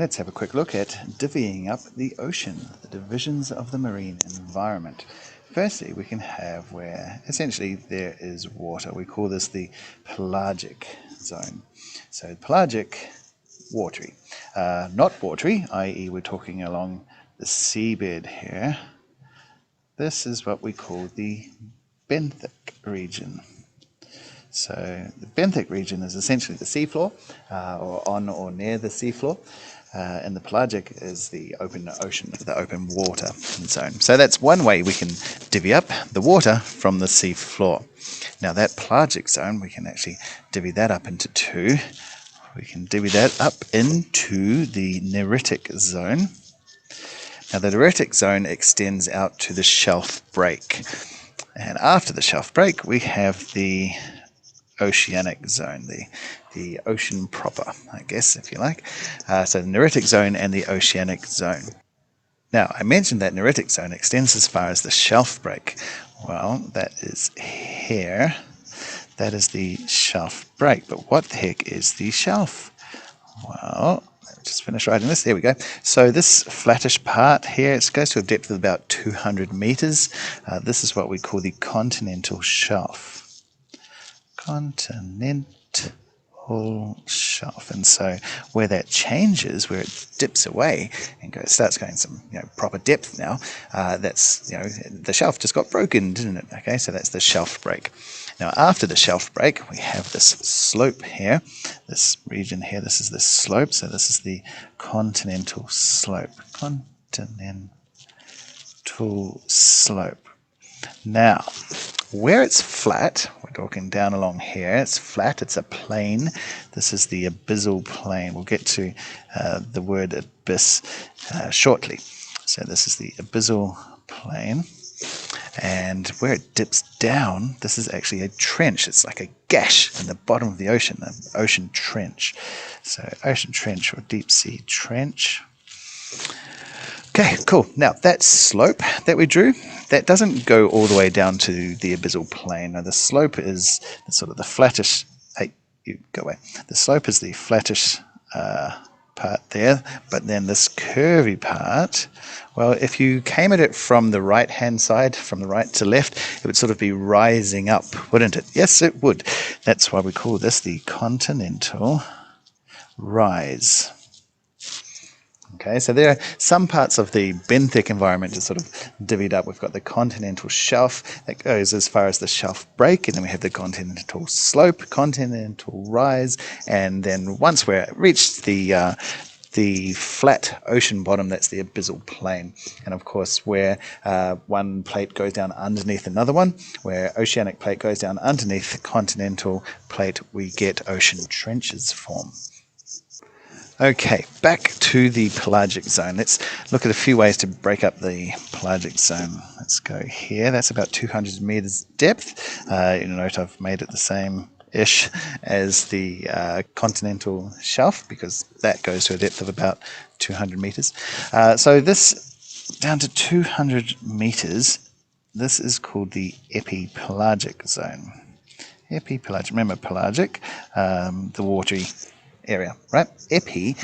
Let's have a quick look at divvying up the ocean, the divisions of the marine environment. Firstly, we can have where essentially there is water. We call this the pelagic zone. So pelagic, watery. Not watery, i.e. we're talking along the seabed here. This is what we call the Benthic Region. So the Benthic Region is essentially the seafloor, or on or near the seafloor, and the pelagic is the open ocean, the open water zone. So that's one way we can divvy up the water from the seafloor. Now that pelagic zone, we can actually divvy that up into two. We can divvy that up into the Neritic Zone. Now the Neritic Zone extends out to the shelf break. And after the shelf break, we have the Oceanic Zone, the ocean proper, I guess, if you like. So the Neritic Zone and the Oceanic Zone. Now, I mentioned that Neritic Zone extends as far as the shelf break. Well, that is here. That is the shelf break. But what the heck is the shelf? Well, let's just finish writing this. There we go. So this flattish part here, it goes to a depth of about 200 meters. This is what we call the continental shelf. Continental shelf. And so where that changes, where it dips away and starts going some proper depth now, that's the shelf just got broken, didn't it? Okay, so that's the shelf break. Now after the shelf break, we have this slope here, this region here. This is the slope, so this is the continental slope. Continental slope. Now, where it's flat, we're talking down along here, it's flat, it's a plane. This is the Abyssal Plane. We'll get to the word abyss shortly. So this is the Abyssal Plane. And where it dips down, this is actually a trench. It's like a gash in the bottom of the ocean, an ocean trench. So ocean trench or deep sea trench. Okay, cool. Now, that slope that we drew, that doesn't go all the way down to the Abyssal Plane. Now, the slope is sort of the flattish... Hey, you go away. The slope is the flattish part there, but then this curvy part, well, if you came at it from the right-hand side, from the right to left, it would sort of be rising up, wouldn't it? Yes, it would. That's why we call this the continental rise. Okay, so there are some parts of the benthic environment just sort of divvied up. We've got the continental shelf that goes as far as the shelf break, and then we have the continental slope, continental rise, and then once we're reached the flat ocean bottom, that's the Abyssal Plane. And of course, where one plate goes down underneath another one, where oceanic plate goes down underneath the continental plate, we get ocean trenches form. Okay, back to the pelagic zone. Let's look at a few ways to break up the pelagic zone. Let's go here. That's about 200 meters depth. You'll note I've made it the same-ish as the continental shelf because that goes to a depth of about 200 meters. So this, down to 200 meters, this is called the epipelagic zone. Epipelagic, remember pelagic, the watery area, right? Epi,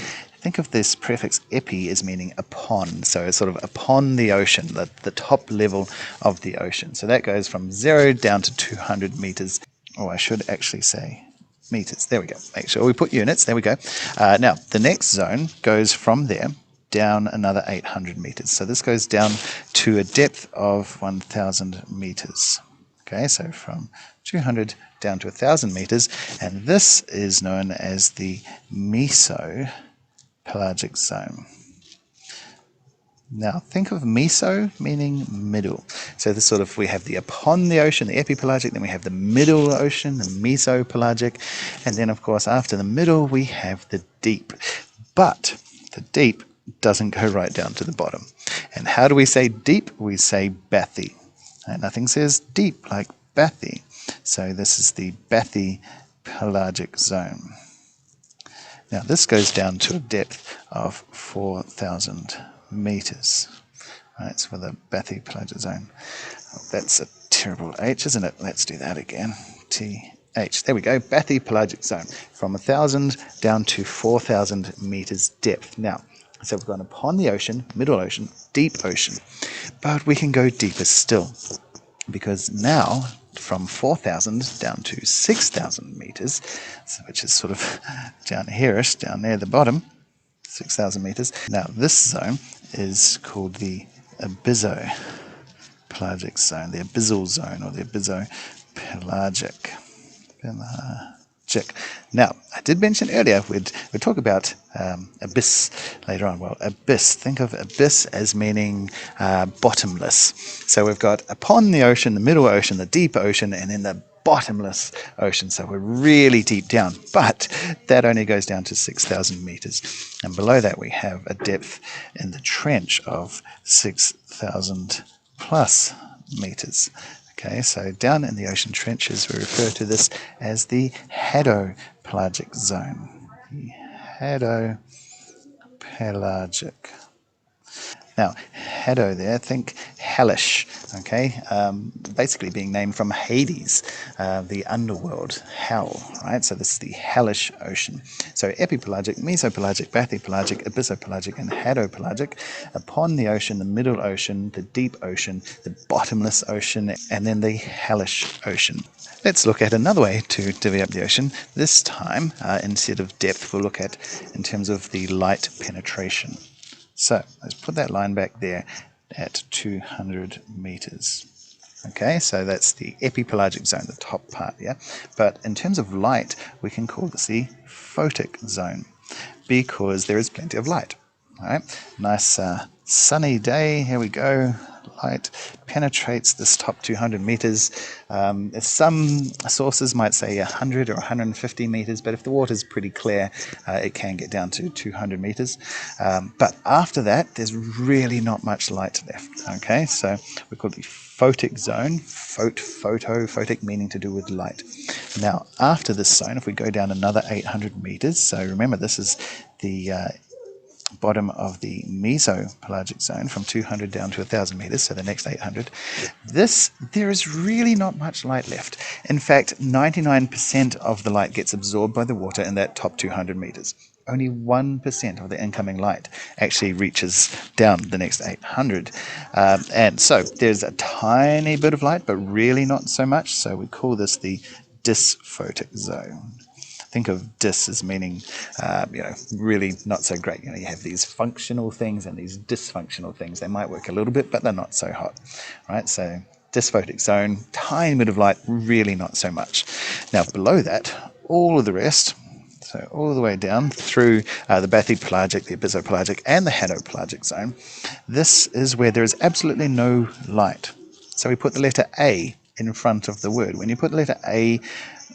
think of this prefix epi as meaning upon, so it's sort of upon the ocean, the top level of the ocean. So that goes from 0 down to 200 meters. Oh, I should actually say meters. There we go. Make sure we put units. There we go. Now, the next zone goes from there down another 800 meters. So this goes down to a depth of 1,000 meters. Okay, so from 200 down to 1,000 meters, and this is known as the Miso pelagic zone. Now think of Miso meaning middle. So this sort of, we have the upon the ocean, the epipelagic, then we have the middle ocean, the mesopelagic, and then of course after the middle we have the deep. But the deep doesn't go right down to the bottom. And how do we say deep? We say bathy. Nothing says deep like bathy. So this is the bathy pelagic zone. Now this goes down to a depth of 4,000 meters. Right, so for the bathy pelagic zone. Oh, that's a terrible H, isn't it? Let's do that again. TH. H. There we go, Pelagic Zone, from 1,000 down to 4,000 meters depth. Now, so we've gone upon the ocean, middle ocean, deep ocean, but we can go deeper still, because now from 4,000 down to 6,000 meters, so which is sort of down here-ish, down near the bottom, 6,000 meters. Now this zone is called the Abysso Pelagic Zone, the Abyssal Zone, or the Abysso Pelagic. Now, I did mention earlier we'd talk about abyss later on. Well, abyss, think of abyss as meaning bottomless. So we've got upon the ocean, the middle ocean, the deep ocean, and then the bottomless ocean. So we're really deep down, but that only goes down to 6,000 meters. And below that we have a depth in the trench of 6,000 plus meters. Okay, so down in the ocean trenches, we refer to this as the Pelagic Zone. The Pelagic. Now, Hado there, think hellish, okay? Basically being named from Hades, the underworld, hell, right? So this is the hellish ocean. So epipelagic, mesopelagic, bathypelagic, abyssopelagic, and hadopelagic. Upon the ocean, the middle ocean, the deep ocean, the bottomless ocean, and then the hellish ocean. Let's look at another way to divvy up the ocean. This time, instead of depth, we'll look at in terms of the light penetration. So let's put that line back there at 200 meters. Okay, so that's the epipelagic zone, the top part, yeah? But in terms of light, we can call this the Photic Zone because there is plenty of light. All right, nice sunny day, here we go. Light penetrates this top 200 meters. Some sources might say 100 or 150 meters, but if the water's pretty clear, it can get down to 200 meters. But after that, there's really not much light left. Okay, so we call it the Photic Zone. Photic meaning to do with light. Now, after this zone, if we go down another 800 meters, so remember this is the bottom of the Miso Pelagic Zone from 200 down to 1,000 meters, so the next 800. There is really not much light left. In fact, 99% of the light gets absorbed by the water in that top 200 meters. Only 1% of the incoming light actually reaches down the next 800. And so there's a tiny bit of light, but really not so much. So we call this the Dysphotic Zone. Think of dis as meaning, really not so great. You have these functional things and these dysfunctional things. They might work a little bit, but they're not so hot, right? So dysphotic zone, tiny bit of light, really not so much. Now below that, all of the rest, so all the way down through the bathypelagic, the abyssopelagic, and the hadopelagic zone, this is where there is absolutely no light. So we put the letter A in front of the word. When you put the letter A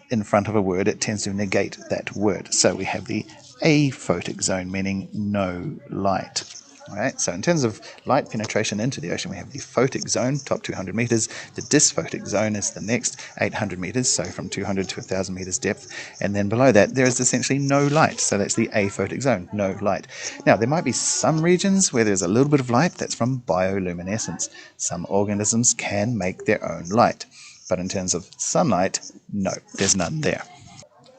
in front of a word, it tends to negate that word. So we have the aphotic zone, meaning no light. All right, so in terms of light penetration into the ocean, we have the photic zone, top 200 meters. The dysphotic zone is the next 800 meters, so from 200 to 1,000 meters depth. And then below that, there is essentially no light. So that's the aphotic zone, no light. Now, there might be some regions where there's a little bit of light. That's from bioluminescence. Some organisms can make their own light. But in terms of sunlight, no, there's none there.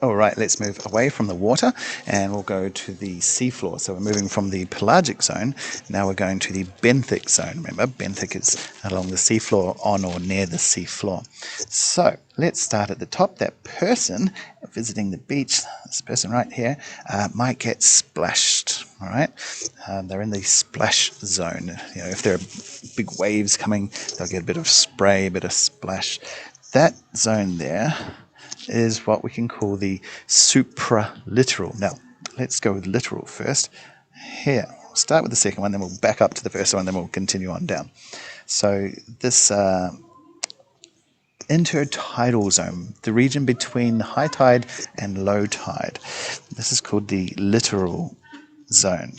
All right, let's move away from the water and we'll go to the seafloor. So we're moving from the pelagic zone. Now we're going to the benthic zone. Remember, benthic is along the seafloor, on or near the seafloor. So let's start at the top. That person visiting the beach, this person right here, might get splashed. All right, they're in the splash zone. If there are big waves coming, they'll get a bit of spray, a bit of splash. That zone there is what we can call the supralittoral. Now, let's go with literal first. Here, we'll start with the second one, then we'll back up to the first one, then we'll continue on down. So this intertidal zone, the region between high tide and low tide, this is called the littoral zone.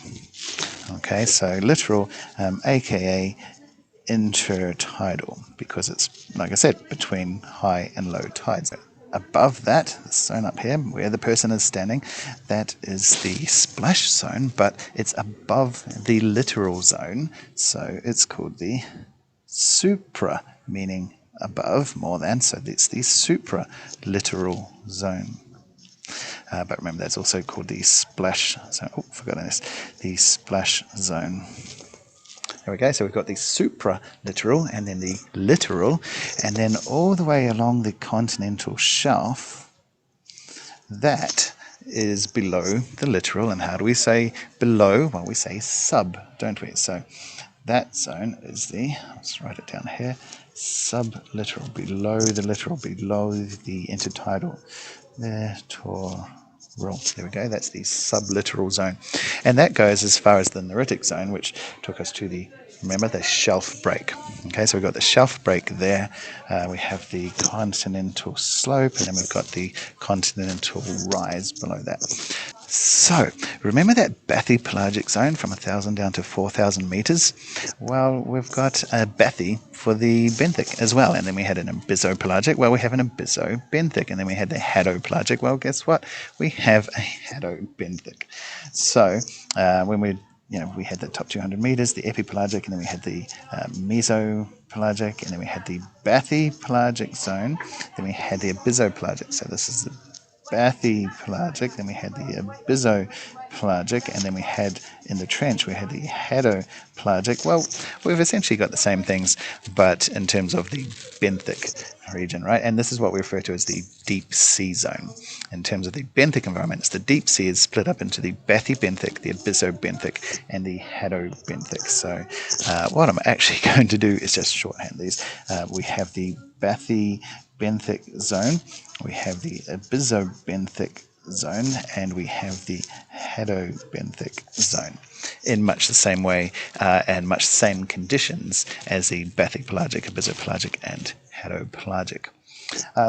Okay, so littoral, aka intertidal, because it's, like I said, between high and low tides. Above that, the zone up here, where the person is standing, that is the splash zone, but it's above the littoral zone, so it's called the supra, meaning above, more than, so it's the supralittoral zone. But remember, that's also called the splash zone. Oh, forgotten this. The splash zone. There we go. So we've got the supralittoral and then the littoral, and then all the way along the continental shelf, that is below the littoral. And how do we say below? Well, we say sub, don't we? So that zone is let's write it down here, sublittoral, below the littoral, below the intertidal. Littoral. There we go. That's the sublittoral zone. And that goes as far as the neritic zone, which took us to the shelf break. Okay, so we've got the shelf break there. We have the continental slope, and then we've got the continental rise below that. So, remember that bathypelagic zone from 1,000 down to 4,000 meters? Well, we've got a bathy for the benthic as well. And then we had an abyssopelagic. Well, we have an abysso-benthic. And then we had the hadopelagic. Well, guess what? We have a hadobenthic. So, when we had the top 200 meters, the epipelagic, and then we had the mesopelagic, and then we had the bathypelagic zone, then we had the abyssopelagic. So this is the bathypelagic, then we had the abyssopelagic, and then we had in the trench we had the hadopelagic. Well, we've essentially got the same things, but in terms of the benthic region, right? And this is what we refer to as the deep sea zone. In terms of the benthic environments, the deep sea is split up into the bathybenthic, the abysso-benthic, and the hadobenthic. So what I'm actually going to do is just shorthand these. We have the bathybenthic zone, we have the abysso-benthic zone, and we have the hadobenthic zone in much the same way and much the same conditions as the bathypelagic, abyssopelagic, and hadopelagic.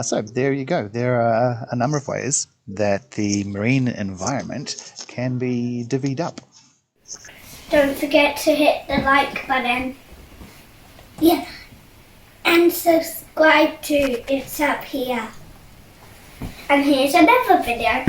So there you go. There are a number of ways that the marine environment can be divvied up. Don't forget to hit the like button. Yeah, and subscribe to It's Up Here. And here's another video.